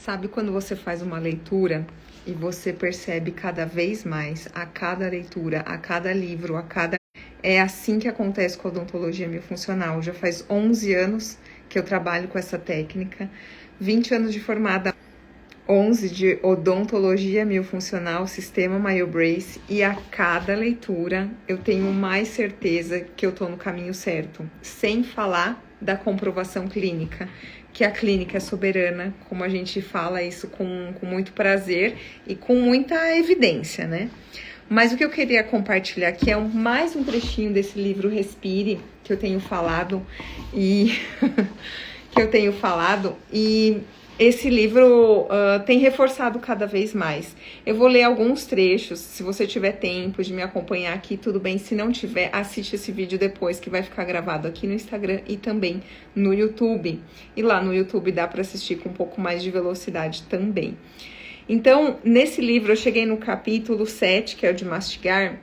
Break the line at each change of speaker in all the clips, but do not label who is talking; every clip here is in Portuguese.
Sabe quando você faz uma leitura e você percebe cada vez mais, a cada leitura, a cada livro, a cada... É assim que acontece com a odontologia miofuncional. Já faz 11 anos que eu trabalho com essa técnica, 20 anos de formada, 11 de odontologia miofuncional, sistema MyoBrace, e a cada leitura eu tenho mais certeza que eu tô no caminho certo, sem falar da comprovação clínica, que a clínica é soberana, como a gente fala isso com muito prazer e com muita evidência, né? Mas o que eu queria compartilhar aqui é mais um trechinho desse livro Respire, que eu tenho falado, e esse livro tem reforçado cada vez mais. Eu vou ler alguns trechos, se você tiver tempo de me acompanhar aqui, tudo bem. Se não tiver, assiste esse vídeo depois, que vai ficar gravado aqui no Instagram e também no YouTube. E lá no YouTube dá para assistir com um pouco mais de velocidade também. Então, nesse livro, eu cheguei no capítulo 7, que é o de mastigar,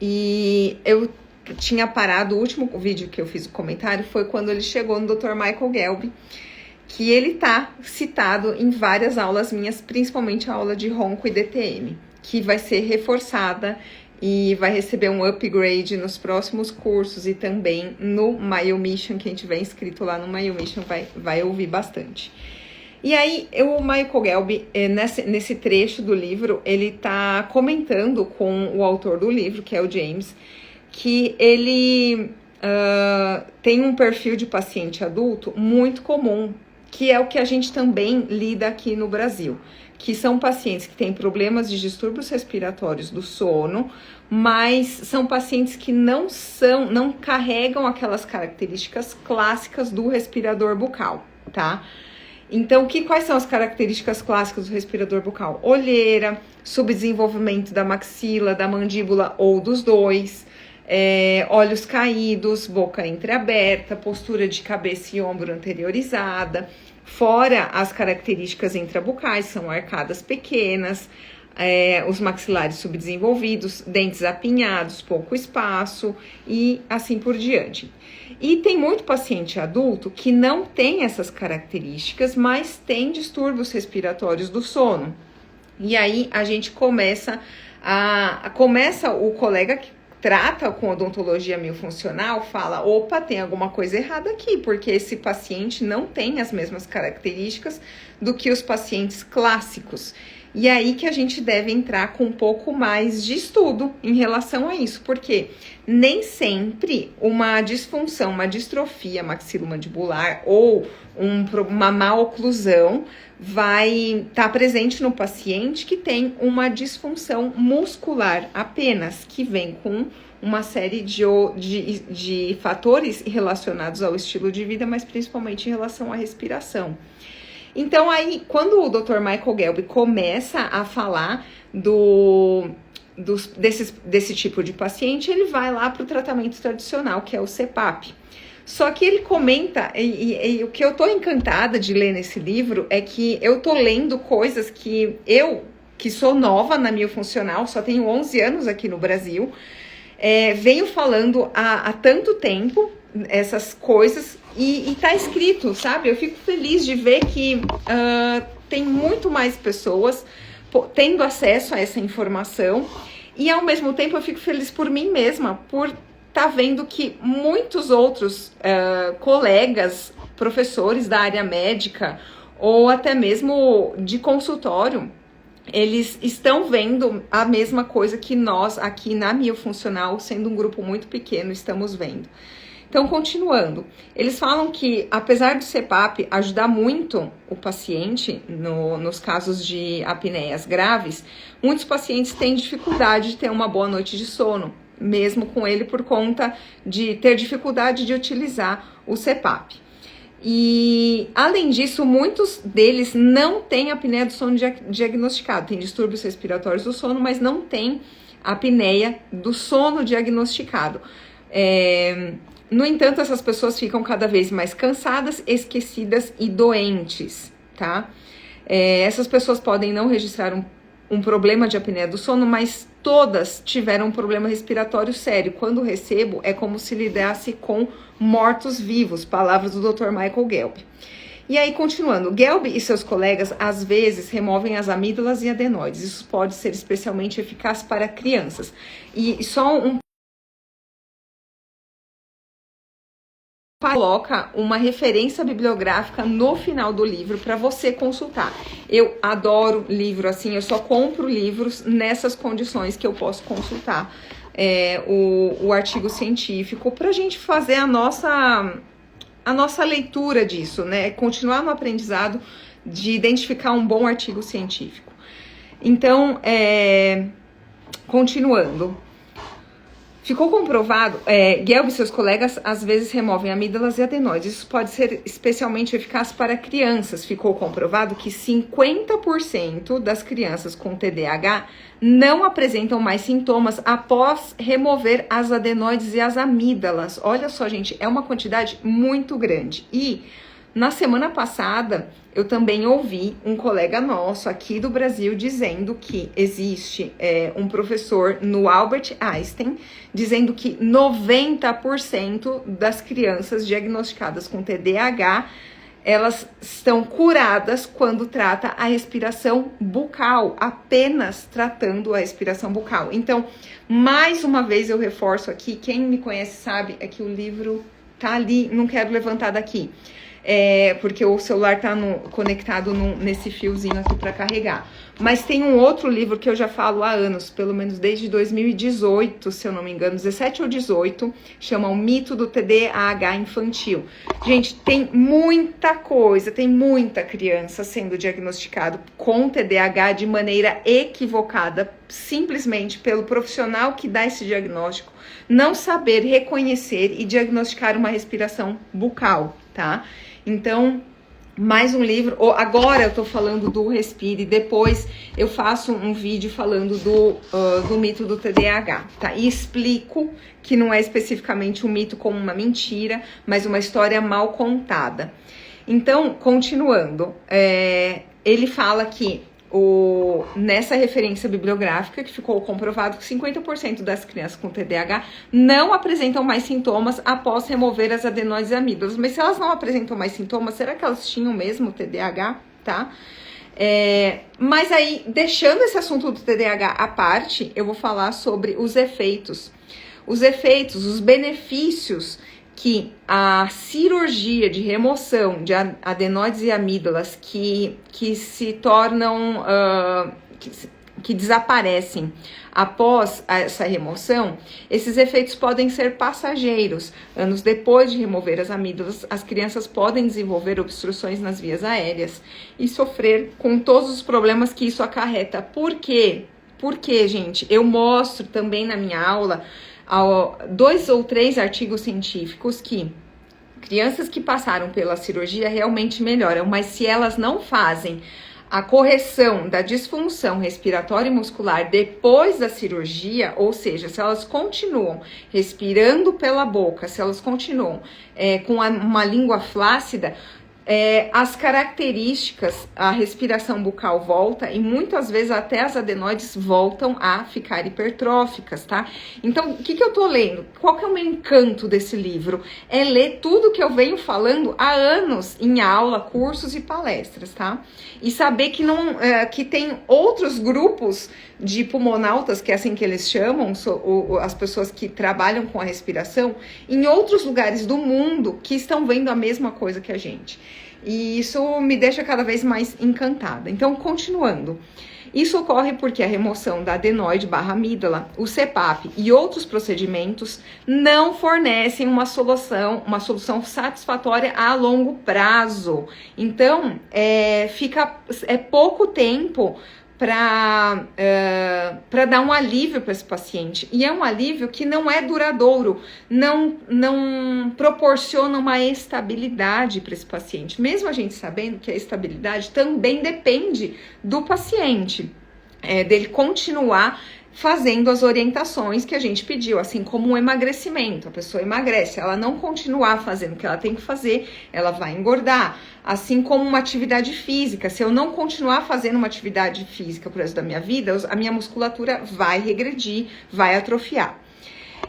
e eu tinha parado, o último vídeo que eu fiz o comentário foi quando ele chegou no Dr. Michael Gelb, que ele tá citado em várias aulas minhas, principalmente a aula de ronco e DTM, que vai ser reforçada e vai receber um upgrade nos próximos cursos e também no MyoMission. Quem tiver inscrito lá no MyoMission vai ouvir bastante. E aí, o Michael Gelb, nesse trecho do livro, ele tá comentando com o autor do livro, que é o James, que ele tem um perfil de paciente adulto muito comum, que é o que a gente também lida aqui no Brasil, que são pacientes que têm problemas de distúrbios respiratórios do sono, mas são pacientes que não carregam aquelas características clássicas do respirador bucal, tá? Então, quais são as características clássicas do respirador bucal? Olheira, subdesenvolvimento da maxila, da mandíbula ou dos dois, olhos caídos, boca entreaberta, postura de cabeça e ombro anteriorizada, fora as características intrabucais, são arcadas pequenas, os maxilares subdesenvolvidos, dentes apinhados, pouco espaço e assim por diante. E tem muito paciente adulto que não tem essas características, mas tem distúrbios respiratórios do sono. E aí a gente começa o colega que trata com odontologia miofuncional, fala, opa, tem alguma coisa errada aqui, porque esse paciente não tem as mesmas características do que os pacientes clássicos. E aí que a gente deve entrar com um pouco mais de estudo em relação a isso, porque nem sempre uma disfunção, uma distrofia maxilomandibular ou uma má oclusão vai estar presente no paciente que tem uma disfunção muscular apenas, que vem com uma série de fatores relacionados ao estilo de vida, mas principalmente em relação à respiração. Então aí, quando o Dr. Michael Gelb começa a falar desse tipo de paciente, ele vai lá para o tratamento tradicional, que é o CPAP. Só que ele comenta, e o que eu tô encantada de ler nesse livro é que eu tô lendo coisas que eu, que sou nova na miofuncional, só tenho 11 anos aqui no Brasil, venho falando há tanto tempo essas coisas e tá escrito, sabe? Eu fico feliz de ver que tem muito mais pessoas tendo acesso a essa informação e ao mesmo tempo eu fico feliz por mim mesma, por tá vendo que muitos outros colegas, professores da área médica ou até mesmo de consultório, eles estão vendo a mesma coisa que nós aqui na Miofuncional, sendo um grupo muito pequeno, estamos vendo. Então, continuando, eles falam que, apesar do CPAP ajudar muito o paciente nos casos de apneias graves, muitos pacientes têm dificuldade de ter uma boa noite de sono, mesmo com ele por conta de ter dificuldade de utilizar o CPAP. E, além disso, muitos deles não têm apneia do sono diagnosticado, têm distúrbios respiratórios do sono, mas não têm apneia do sono diagnosticado. No entanto, essas pessoas ficam cada vez mais cansadas, esquecidas e doentes, tá? Essas pessoas podem não registrar um problema de apneia do sono, mas todas tiveram um problema respiratório sério. Quando recebo, é como se lidasse com mortos-vivos, palavras do Dr. Michael Gelb. E aí, continuando, Gelb e seus colegas às vezes removem as amígdalas e adenoides. Isso pode ser especialmente eficaz para crianças. E só um coloca uma referência bibliográfica no final do livro para você consultar. Eu adoro livro assim, eu só compro livros nessas condições que eu posso consultar o artigo científico para a gente fazer a nossa leitura disso, né? Continuar no aprendizado de identificar um bom artigo científico. Então, continuando. Ficou comprovado, Gelb e seus colegas às vezes removem amígdalas e adenoides. Isso pode ser especialmente eficaz para crianças. Ficou comprovado que 50% das crianças com TDAH não apresentam mais sintomas após remover as adenoides e as amígdalas. Olha só, gente, é uma quantidade muito grande. E na semana passada, eu também ouvi um colega nosso aqui do Brasil dizendo que existe um professor no Albert Einstein dizendo que 90% das crianças diagnosticadas com TDAH, elas estão curadas quando trata a respiração bucal, apenas tratando a respiração bucal. Então, mais uma vez eu reforço aqui, quem me conhece sabe, é que o livro tá ali, não quero levantar daqui. Porque o celular tá conectado nesse fiozinho aqui para carregar. Mas tem um outro livro que eu já falo há anos, pelo menos desde 2018, se eu não me engano, 17 ou 18, chama O Mito do TDAH Infantil. Gente, tem muita coisa, tem muita criança sendo diagnosticado com TDAH de maneira equivocada, simplesmente pelo profissional que dá esse diagnóstico não saber reconhecer e diagnosticar uma respiração bucal, tá? Então, mais um livro. Agora eu tô falando do Respire, depois eu faço um vídeo falando do mito do TDAH, tá? E explico que não é especificamente um mito como uma mentira, mas uma história mal contada. Então, continuando, ele fala que nessa referência bibliográfica que ficou comprovado que 50% das crianças com TDAH não apresentam mais sintomas após remover as adenoides e amígdalas. Mas se elas não apresentam mais sintomas, será que elas tinham mesmo TDAH, tá? Mas aí, deixando esse assunto do TDAH à parte, eu vou falar sobre os efeitos. Os benefícios que a cirurgia de remoção de adenoides e amígdalas que se tornam, que desaparecem após essa remoção, esses efeitos podem ser passageiros. Anos depois de remover as amígdalas, as crianças podem desenvolver obstruções nas vias aéreas e sofrer com todos os problemas que isso acarreta. Por quê? Porque, gente, eu mostro também na minha aula 2 ou 3 artigos científicos que crianças que passaram pela cirurgia realmente melhoram, mas se elas não fazem a correção da disfunção respiratória e muscular depois da cirurgia, ou seja, se elas continuam respirando pela boca, se elas continuam com uma língua flácida, as características, a respiração bucal volta e muitas vezes até as adenoides voltam a ficar hipertróficas, tá? Então, o que eu tô lendo? Qual que é o meu encanto desse livro? É ler tudo que eu venho falando há anos em aula, cursos e palestras, tá? E saber que que tem outros grupos de pulmonautas, que é assim que eles chamam, as pessoas que trabalham com a respiração, em outros lugares do mundo que estão vendo a mesma coisa que a gente. E isso me deixa cada vez mais encantada. Então, continuando. Isso ocorre porque a remoção da adenoide barra amígdala, o CPAP e outros procedimentos não fornecem uma solução satisfatória a longo prazo. Então, é pouco tempo para dar um alívio para esse paciente. E é um alívio que não é duradouro, não proporciona uma estabilidade para esse paciente. Mesmo a gente sabendo que a estabilidade também depende do paciente, dele continuar fazendo as orientações que a gente pediu, assim como um emagrecimento. A pessoa emagrece, ela não continuar fazendo o que ela tem que fazer, ela vai engordar. Assim como uma atividade física, se eu não continuar fazendo uma atividade física pro resto da minha vida, a minha musculatura vai regredir, vai atrofiar.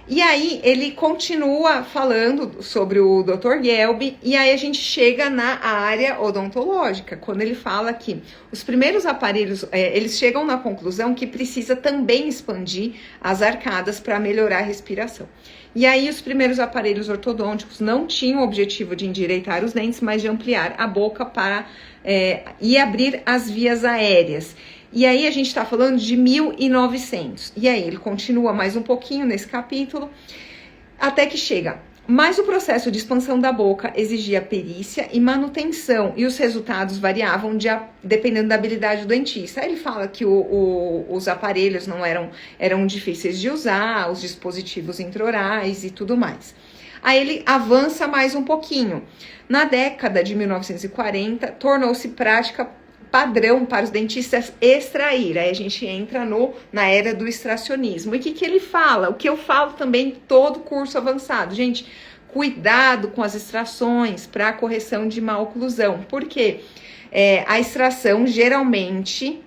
E aí ele continua falando sobre o Dr. Gelb, e aí a gente chega na área odontológica, quando ele fala que os primeiros aparelhos, eles chegam na conclusão que precisa também expandir as arcadas para melhorar a respiração. E aí os primeiros aparelhos ortodônticos não tinham o objetivo de endireitar os dentes, mas de ampliar a boca para e abrir as vias aéreas. E aí a gente está falando de 1900. E aí ele continua mais um pouquinho nesse capítulo, até que chega. Mas o processo de expansão da boca exigia perícia e manutenção, e os resultados variavam dependendo da habilidade do dentista. Aí ele fala que os aparelhos não eram difíceis de usar, os dispositivos intraorais e tudo mais. Aí ele avança mais um pouquinho. Na década de 1940, tornou-se prática padrão para os dentistas extrair. Aí a gente entra na era do extracionismo. E o que ele fala? O que eu falo também em todo curso avançado. Gente, cuidado com as extrações para a correção de má oclusão. Por quê? A extração geralmente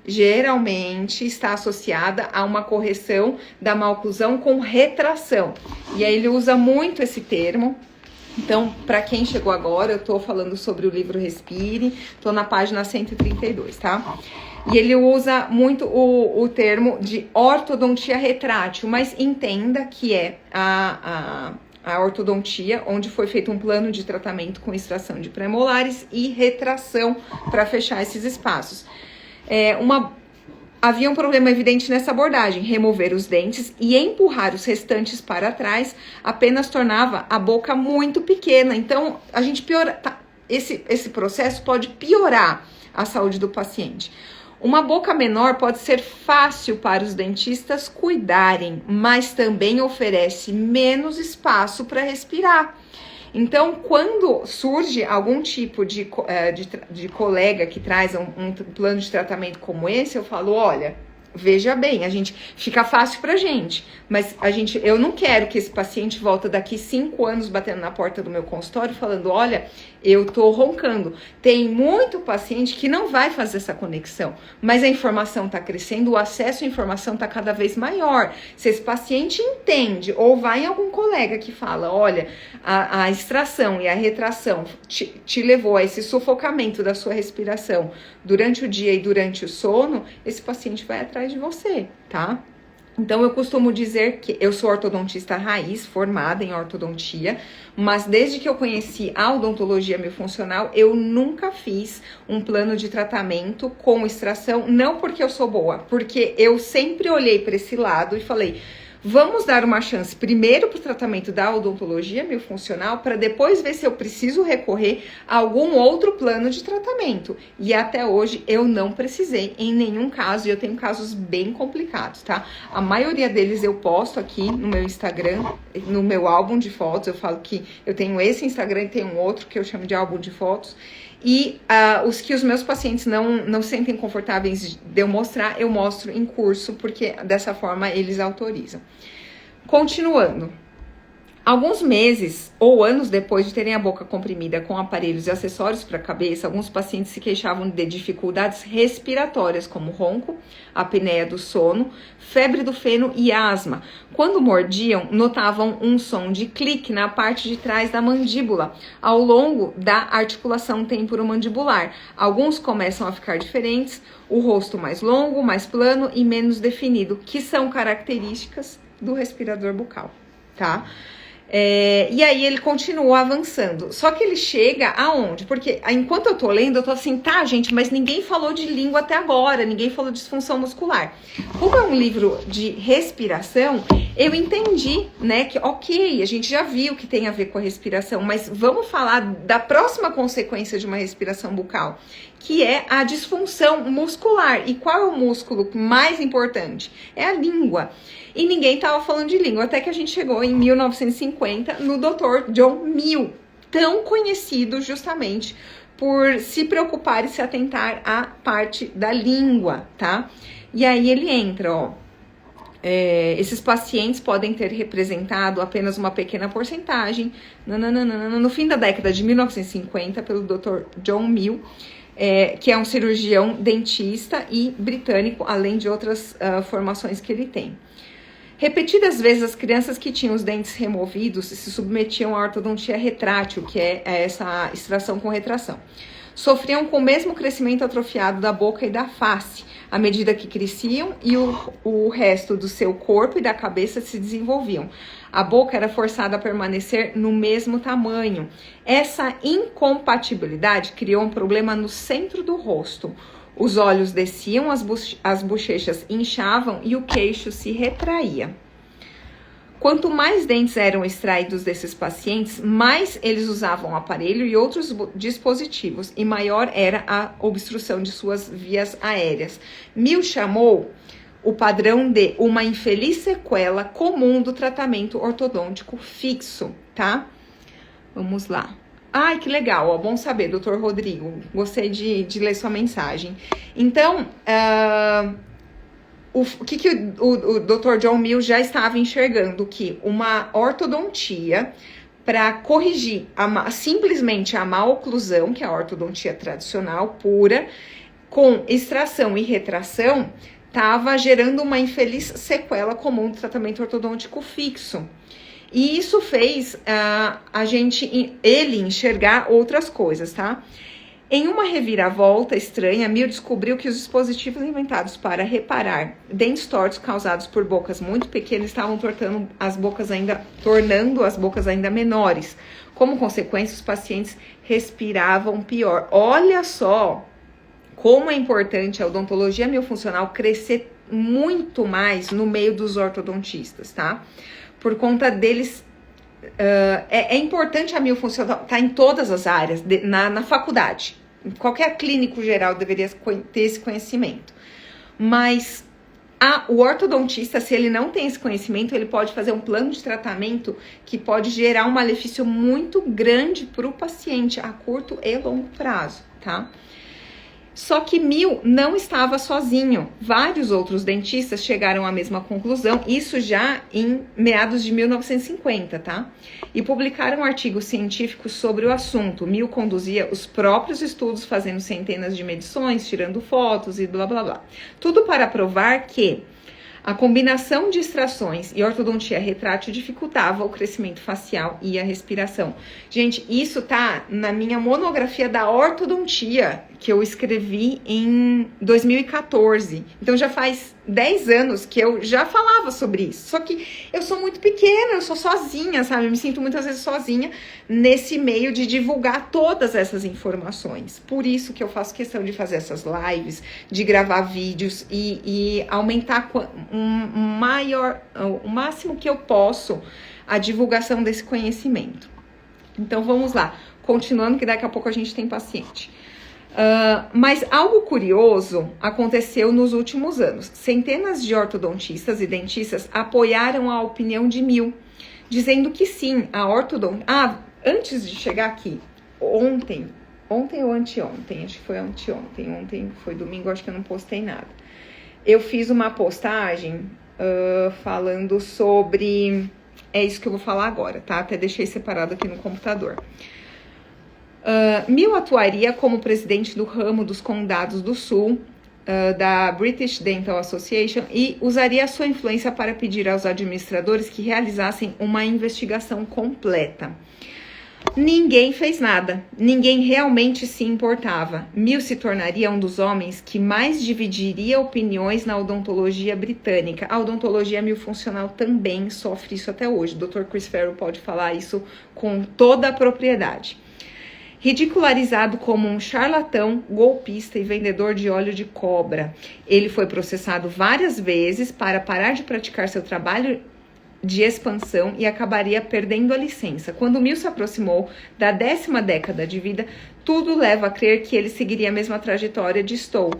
está associada a uma correção da má oclusão com retração. E aí ele usa muito esse termo. Então, para quem chegou agora, eu tô falando sobre o livro Respire, tô na página 132, tá? E ele usa muito o termo de ortodontia retrátil, mas entenda que é a ortodontia, onde foi feito um plano de tratamento com extração de premolares e retração para fechar esses espaços. Havia um problema evidente nessa abordagem. Remover os dentes e empurrar os restantes para trás apenas tornava a boca muito pequena. Então, a gente piora. Esse processo pode piorar a saúde do paciente. Uma boca menor pode ser fácil para os dentistas cuidarem, mas também oferece menos espaço para respirar. Então, quando surge algum tipo de colega que traz um plano de tratamento como esse, eu falo, olha, veja bem, fica fácil pra gente, mas eu não quero que esse paciente volte daqui 5 anos batendo na porta do meu consultório falando, olha, eu tô roncando. Tem muito paciente que não vai fazer essa conexão, mas a informação tá crescendo, o acesso à informação tá cada vez maior. Se esse paciente entende ou vai em algum colega que fala, olha, a extração e a retração te levou a esse sufocamento da sua respiração durante o dia e durante o sono, esse paciente vai atrás de você, tá? Então, eu costumo dizer que eu sou ortodontista raiz, formada em ortodontia, mas desde que eu conheci a odontologia miofuncional, eu nunca fiz um plano de tratamento com extração, não porque eu sou boa, porque eu sempre olhei para esse lado e falei, vamos dar uma chance primeiro para o tratamento da odontologia miofuncional para depois ver se eu preciso recorrer a algum outro plano de tratamento. E até hoje eu não precisei em nenhum caso, e eu tenho casos bem complicados, tá? A maioria deles eu posto aqui no meu Instagram, no meu álbum de fotos. Eu falo que eu tenho esse Instagram e tenho um outro que eu chamo de álbum de fotos. E os que os meus pacientes não sentem confortáveis de eu mostrar, eu mostro em curso, porque dessa forma eles autorizam. Continuando. Alguns meses ou anos depois de terem a boca comprimida com aparelhos e acessórios para a cabeça, alguns pacientes se queixavam de dificuldades respiratórias, como ronco, apneia do sono, febre do feno e asma. Quando mordiam, notavam um som de clique na parte de trás da mandíbula, ao longo da articulação temporomandibular. Alguns começam a ficar diferentes, o rosto mais longo, mais plano e menos definido, que são características do respirador bucal, tá? E aí ele continua avançando, só que ele chega aonde? Porque enquanto eu tô lendo, eu tô assim, tá, gente, mas ninguém falou de língua até agora, ninguém falou de disfunção muscular. Como é um livro de respiração, eu entendi, né, que ok, a gente já viu que tem a ver com a respiração, mas vamos falar da próxima consequência de uma respiração bucal, que é a disfunção muscular. E qual é o músculo mais importante? É a língua. E ninguém estava falando de língua, até que a gente chegou em 1950 no Dr. John Mill, tão conhecido justamente por se preocupar e se atentar à parte da língua, tá? E aí ele entra, ó. Esses pacientes podem ter representado apenas uma pequena porcentagem, no fim da década de 1950, pelo Dr. John Mill, que é um cirurgião dentista e britânico, além de outras formações que ele tem. Repetidas vezes, as crianças que tinham os dentes removidos se submetiam à ortodontia retrátil, que é essa extração com retração. Sofriam com o mesmo crescimento atrofiado da boca e da face, à medida que cresciam e o resto do seu corpo e da cabeça se desenvolviam. A boca era forçada a permanecer no mesmo tamanho. Essa incompatibilidade criou um problema no centro do rosto. Os olhos desciam, as bochechas inchavam e o queixo se retraía. Quanto mais dentes eram extraídos desses pacientes, mais eles usavam o aparelho e outros dispositivos, e maior era a obstrução de suas vias aéreas. Mill chamou o padrão de uma infeliz sequela comum do tratamento ortodôntico fixo, tá? Vamos lá. Ai, que legal, ó, bom saber, doutor Rodrigo. Gostei de ler sua mensagem. Então, o que o Dr. John Mill já estava enxergando? Que uma ortodontia para corrigir simplesmente a má oclusão, que é a ortodontia tradicional pura, com extração e retração, estava gerando uma infeliz sequela comum do tratamento ortodôntico fixo. E isso fez ele enxergar outras coisas, tá? Em uma reviravolta estranha, Mill descobriu que os dispositivos inventados para reparar dentes tortos causados por bocas muito pequenas estavam tornando as bocas ainda menores. Como consequência, os pacientes respiravam pior. Olha só como é importante a odontologia miofuncional crescer muito mais no meio dos ortodontistas, tá? Por conta deles, é importante a miofuncional estar em todas as áreas, na faculdade. Qualquer clínico geral deveria ter esse conhecimento. Mas o ortodontista, se ele não tem esse conhecimento, ele pode fazer um plano de tratamento que pode gerar um malefício muito grande para o paciente a curto e longo prazo, tá? Só que Mill não estava sozinho. Vários outros dentistas chegaram à mesma conclusão, isso já em meados de 1950, tá? E publicaram artigos científicos sobre o assunto. Mill conduzia os próprios estudos, fazendo centenas de medições, tirando fotos e blá blá blá. Tudo para provar que a combinação de extrações e ortodontia retrátil dificultava o crescimento facial e a respiração. Gente, isso tá na minha monografia da ortodontia, que eu escrevi em 2014. Então já faz 10 anos que eu já falava sobre isso. Só que eu sou muito pequena, eu sou sozinha, sabe? Eu me sinto muitas vezes sozinha nesse meio de divulgar todas essas informações. Por isso que eu faço questão de fazer essas lives, de gravar vídeos e aumentar o máximo que eu posso a divulgação desse conhecimento. Então vamos lá, continuando que daqui a pouco a gente tem paciente. Mas algo curioso aconteceu nos últimos anos. Centenas de ortodontistas e dentistas apoiaram a opinião de Mill, dizendo que sim, a ortodontia... antes de chegar aqui, ontem ou anteontem, acho que foi anteontem, ontem foi domingo, acho que eu não postei nada. Eu fiz uma postagem falando sobre... É isso que eu vou falar agora, tá? Até deixei separado aqui no computador. Mill atuaria como presidente do ramo dos condados do sul da British Dental Association e usaria a sua influência para pedir aos administradores que realizassem uma investigação completa. Ninguém fez nada, ninguém realmente se importava. Mill se tornaria um dos homens que mais dividiria opiniões na odontologia britânica. A odontologia miofuncional também sofre isso até hoje. O Dr. Chris Farrell pode falar isso com toda a propriedade. Ridicularizado como um charlatão, golpista e vendedor de óleo de cobra. Ele foi processado várias vezes para parar de praticar seu trabalho de expansão e acabaria perdendo a licença. Quando Mill se aproximou da 10ª década de vida, tudo leva a crer que ele seguiria a mesma trajetória de Stowe,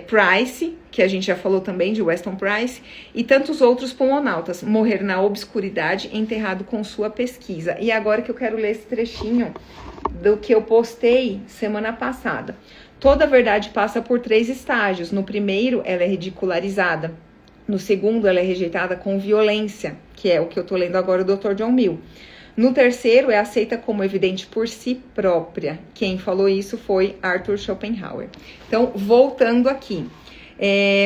Price, que a gente já falou também de Weston Price, e tantos outros pulmonautas, morrer na obscuridade enterrado com sua pesquisa. E agora que eu quero ler esse trechinho do que eu postei semana passada. Toda verdade passa por 3 estágios. No primeiro, ela é ridicularizada. No segundo, ela é rejeitada com violência, que é o que eu tô lendo agora do Dr. John Mill. No terceiro, é aceita como evidente por si própria. Quem falou isso foi Arthur Schopenhauer. Então, voltando aqui.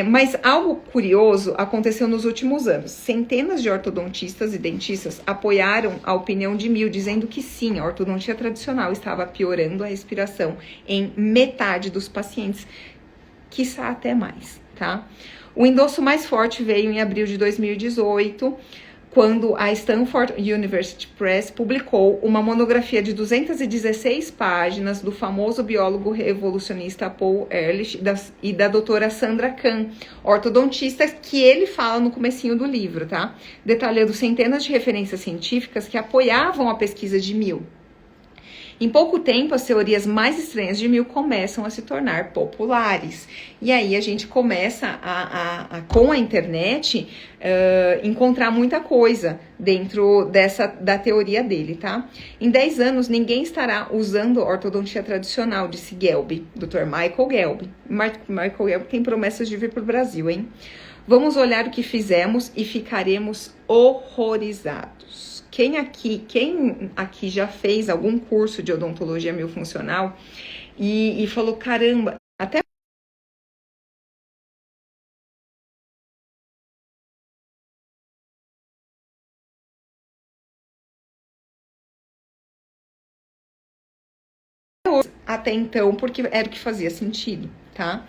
Mas algo curioso aconteceu nos últimos anos. Centenas de ortodontistas e dentistas apoiaram a opinião de Mill, dizendo que sim, a ortodontia tradicional estava piorando a respiração em metade dos pacientes, quiçá até mais, tá? O endosso mais forte veio em abril de 2018, quando a Stanford University Press publicou uma monografia de 216 páginas do famoso biólogo revolucionista Paul Ehrlich e da doutora Sandra Kahn, ortodontista, que ele fala no comecinho do livro, tá? Detalhando centenas de referências científicas que apoiavam a pesquisa de Mill. Em pouco tempo, as teorias mais estranhas de Mill começam a se tornar populares. E aí a gente começa com a internet, encontrar muita coisa dentro da teoria dele, tá? Em 10 anos, ninguém estará usando ortodontia tradicional, disse Gelb, Dr. Michael Gelb. Michael Gelb tem promessas de vir para o Brasil, hein? Vamos olhar o que fizemos e ficaremos horrorizados. Quem aqui já fez algum curso de odontologia miofuncional e falou, caramba, até então, porque era o que fazia sentido, tá?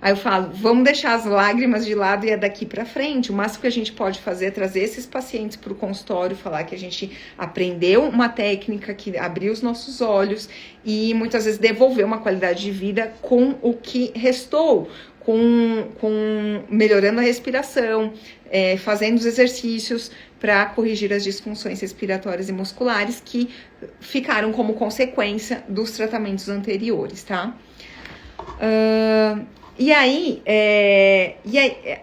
Aí eu falo, vamos deixar as lágrimas de lado e é daqui pra frente. O máximo que a gente pode fazer é trazer esses pacientes pro consultório, falar que a gente aprendeu uma técnica que abriu os nossos olhos e muitas vezes devolver uma qualidade de vida com o que restou, com melhorando a respiração, fazendo os exercícios para corrigir as disfunções respiratórias e musculares que ficaram como consequência dos tratamentos anteriores, tá? E aí,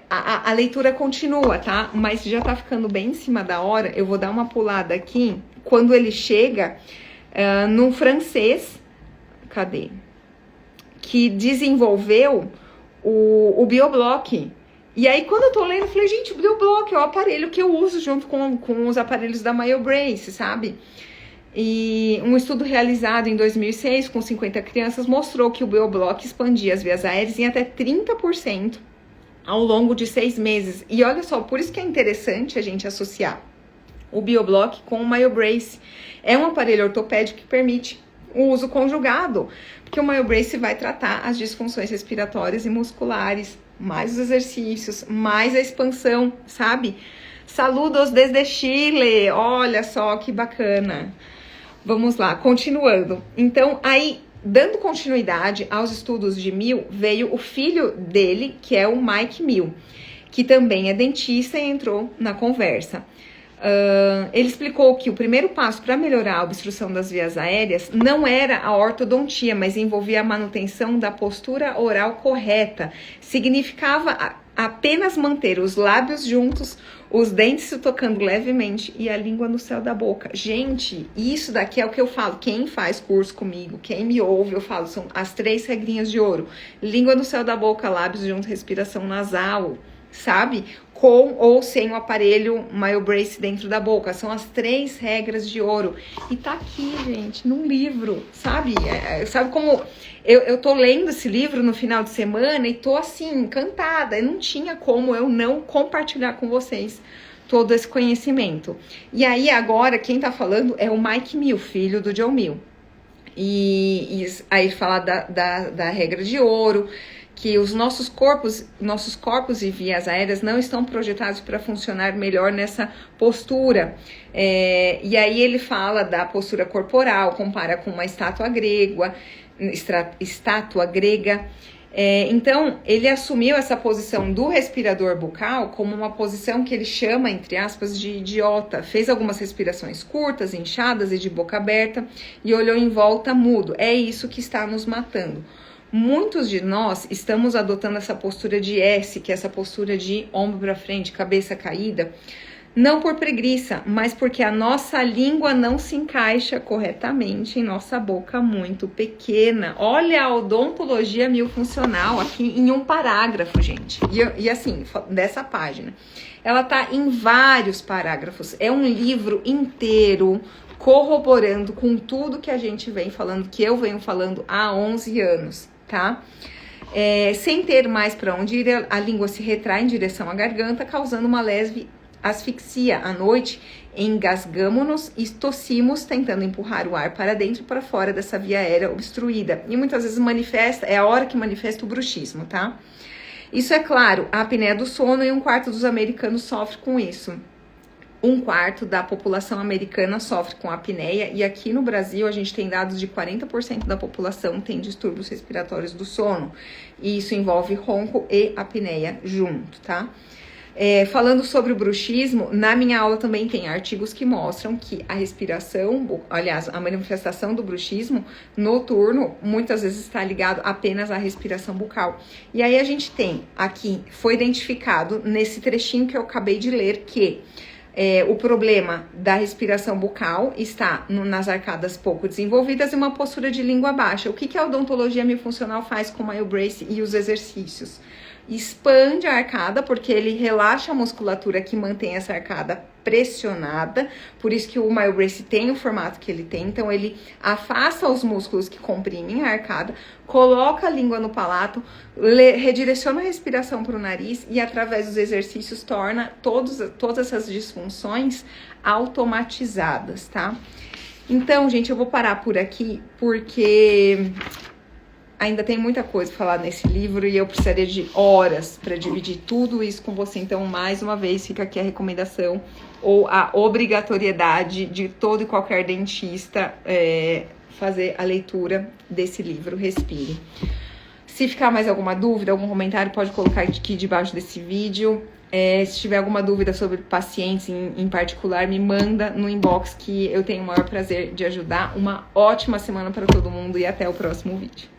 a leitura continua, tá? Mas já tá ficando bem em cima da hora. Eu vou dar uma pulada aqui. Quando ele chega num francês, cadê? Que desenvolveu o BioBlock. E aí, quando eu tô lendo, eu falei, gente, o BioBlock é o aparelho que eu uso junto com os aparelhos da MyoBrace, sabe? E um estudo realizado em 2006 com 50 crianças mostrou que o BioBlock expandia as vias aéreas em até 30% ao longo de 6 meses. E olha só, por isso que é interessante a gente associar o BioBlock com o MyoBrace. É um aparelho ortopédico que permite o uso conjugado, porque o MyoBrace vai tratar as disfunções respiratórias e musculares, mais os exercícios, mais a expansão, sabe? Saludos desde Chile, olha só que bacana. Vamos lá, continuando. Então, aí, dando continuidade aos estudos de Mill, veio o filho dele, que é o Mike Mill, que também é dentista e entrou na conversa. Ele explicou que o primeiro passo para melhorar a obstrução das vias aéreas não era a ortodontia, mas envolvia a manutenção da postura oral correta. Significava apenas manter os lábios juntos, os dentes se tocando levemente e a língua no céu da boca. Gente, isso daqui é o que eu falo. Quem faz curso comigo, quem me ouve, eu falo, são as 3 regrinhas de ouro. Língua no céu da boca, lábios juntos, respiração nasal, sabe? Com ou sem o aparelho MyoBrace dentro da boca. São as 3 regras de ouro. E tá aqui, gente, num livro, sabe? Sabe como... Eu tô lendo esse livro no final de semana e tô, assim, encantada. Não tinha como eu não compartilhar com vocês todo esse conhecimento. E aí, agora, quem tá falando é o Mike Mill, filho do Joe Mill. E aí fala da regra de ouro, que os nossos corpos e vias aéreas não estão projetados para funcionar melhor nessa postura. E aí ele fala da postura corporal, compara com uma estátua grega. Então, ele assumiu essa posição do respirador bucal como uma posição que ele chama, entre aspas, de idiota. Fez algumas respirações curtas, inchadas e de boca aberta e olhou em volta mudo. É isso que está nos matando. Muitos de nós estamos adotando essa postura de S, que é essa postura de ombro para frente, cabeça caída, não por preguiça, mas porque a nossa língua não se encaixa corretamente em nossa boca muito pequena. Olha a odontologia miofuncional aqui em um parágrafo, gente. E assim, dessa página. Ela tá em vários parágrafos. É um livro inteiro corroborando com tudo que a gente vem falando, que eu venho falando há 11 anos, tá? Sem ter mais para onde ir, a língua se retrai em direção à garganta, causando uma leve asfixia. À noite, engasgamos-nos e tossimos, tentando empurrar o ar para dentro e para fora dessa via aérea obstruída. E muitas vezes é a hora que manifesta o bruxismo, tá? Isso é claro, a apneia do sono, e 1/4 dos americanos sofre com isso. 1/4 da população americana sofre com apneia, e aqui no Brasil a gente tem dados de 40% da população tem distúrbios respiratórios do sono, e isso envolve ronco e apneia junto, tá? Falando sobre o bruxismo, na minha aula também tem artigos que mostram que a respiração, aliás, a manifestação do bruxismo noturno muitas vezes está ligado apenas à respiração bucal. E aí a gente tem aqui, foi identificado nesse trechinho que eu acabei de ler, que o problema da respiração bucal está nas arcadas pouco desenvolvidas e uma postura de língua baixa. O que a odontologia miofuncional faz com o MyoBrace e os exercícios? Expande a arcada, porque ele relaxa a musculatura que mantém essa arcada pressionada, por isso que o MyoBrace tem o formato que ele tem. Então ele afasta os músculos que comprimem a arcada, coloca a língua no palato, redireciona a respiração para o nariz e através dos exercícios torna todas essas disfunções automatizadas, tá? Então, gente, eu vou parar por aqui, porque ainda tem muita coisa pra falar nesse livro e eu precisaria de horas para dividir tudo isso com você. Então, mais uma vez, fica aqui a recomendação ou a obrigatoriedade de todo e qualquer dentista fazer a leitura desse livro, Respire. Se ficar mais alguma dúvida, algum comentário, pode colocar aqui debaixo desse vídeo. Se tiver alguma dúvida sobre pacientes em particular, me manda no inbox que eu tenho o maior prazer de ajudar. Uma ótima semana para todo mundo e até o próximo vídeo.